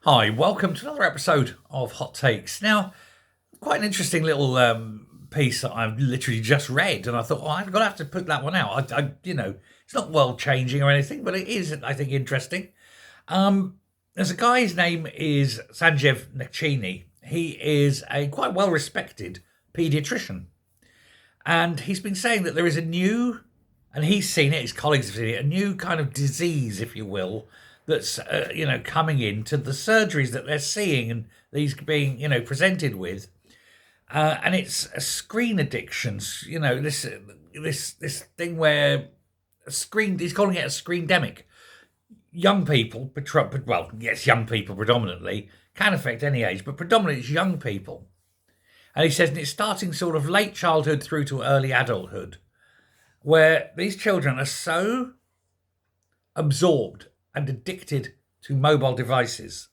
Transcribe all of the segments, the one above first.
Hi, welcome to another episode of Hot Takes. Now, quite an interesting little piece that I've literally just read, and I thought, I'm going to have to put that one out. It's not world changing or anything, but it is, I think, interesting. There's a guy, his name is Sanjeev Nakchini. He is a quite well respected paediatrician, and he's been saying that there is a new, and he's seen it, his colleagues have seen it, a new kind of disease, if you will, that's coming into the surgeries that they're seeing and these being presented with, and it's a screen addictions. This thing where a screen. He's calling it a screendemic. Young people, well, yes, young people predominantly, can affect any age, but predominantly it's young people. And he says it's starting sort of late childhood through to early adulthood, where these children are so absorbed and addicted to mobile devices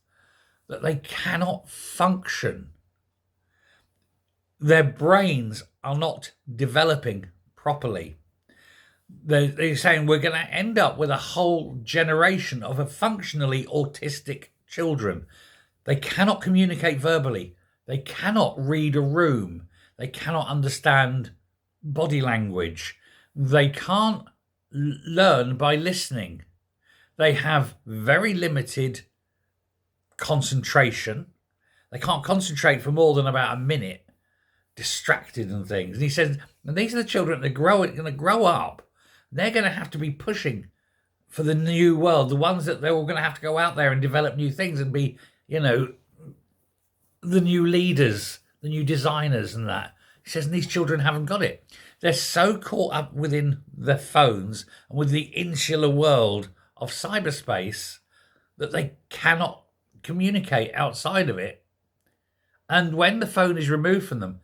that they cannot function. Their brains are not developing properly. They're saying we're going to end up with a whole generation of a functionally autistic children. They cannot communicate verbally. They cannot read a room. They cannot understand body language. They can't learn by listening. They have very limited concentration. They can't concentrate for more than about a minute, distracted and things. And he says, and these are the children that are going to grow up. They're going to have to be pushing for the new world, the ones that they're all going to have to go out there and develop new things and be, the new leaders, the new designers and that. He says, and these children haven't got it. They're so caught up within their phones and with the insular world of cyberspace that they cannot communicate outside of it. And when the phone is removed from them,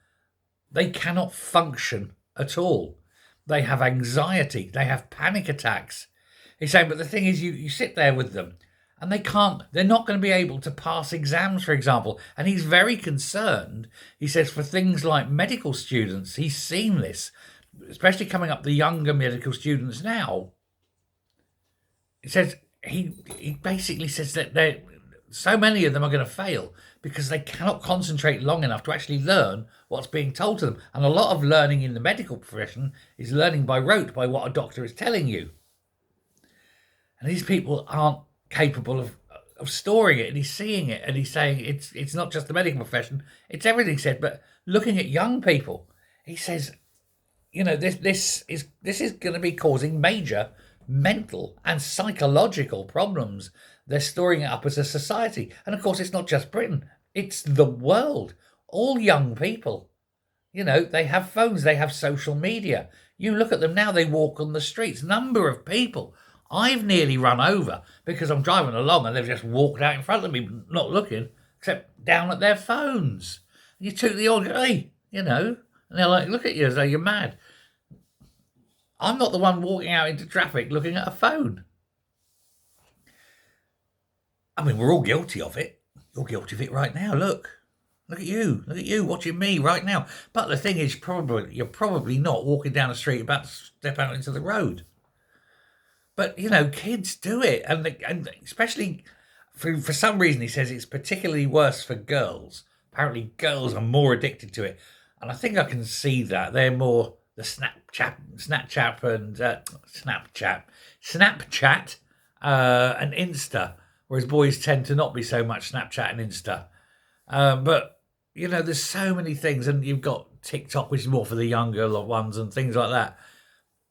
they cannot function at all. They have anxiety. They have panic attacks. He's saying, but the thing is, you sit there with them and they're not going to be able to pass exams, for example. And he's very concerned. He says for things like medical students, he's seen this, especially coming up the younger medical students now. He says he basically says that so many of them are going to fail because they cannot concentrate long enough to actually learn what's being told to them. And a lot of learning in the medical profession is learning by rote, by what a doctor is telling you. And these people aren't capable of storing it, and he's seeing it, and he's saying it's not just the medical profession, it's everything. He said, but looking at young people, he says, this is going to be causing major mental and psychological problems. They're storing it up as a society. And of course, it's not just Britain, it's the world. All young people, they have phones, they have social media. You look at them now, they walk on the streets. Number of people I've nearly run over because I'm driving along and they've just walked out in front of me, not looking, except down at their phones. You took the odd, hey, and they're like, look at you as though you're mad. I'm not the one walking out into traffic looking at a phone. I mean, we're all guilty of it. You're guilty of it right now. Look at you. Look at you watching me right now. But the thing is, you're probably not walking down the street about to step out into the road. But, kids do it. And especially for some reason, he says it's particularly worse for girls. Apparently, girls are more addicted to it. And I think I can see that. They're more the Snapchat and Insta, whereas boys tend to not be so much Snapchat and Insta. But, there's so many things, and you've got TikTok, which is more for the younger ones and things like that.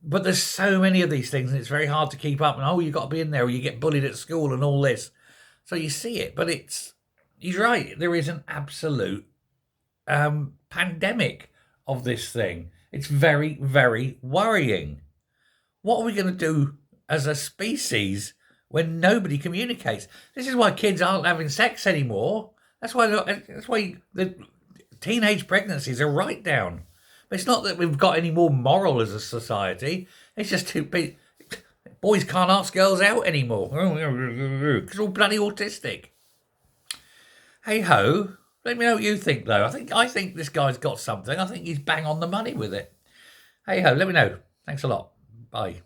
But there's so many of these things, and it's very hard to keep up. And, you've got to be in there, or you get bullied at school and all this. So you see it, but he's right. There is an absolute pandemic of this thing. It's very, very worrying. What are we going to do as a species when nobody communicates? This is why kids aren't having sex anymore. That's why the teenage pregnancies are right down. But it's not that we've got any more moral as a society. It's just boys can't ask girls out anymore because they're all bloody autistic. Hey ho. Let me know what you think, though. I think this guy's got something. I think he's bang on the money with it. Hey ho, let me know. Thanks a lot. Bye.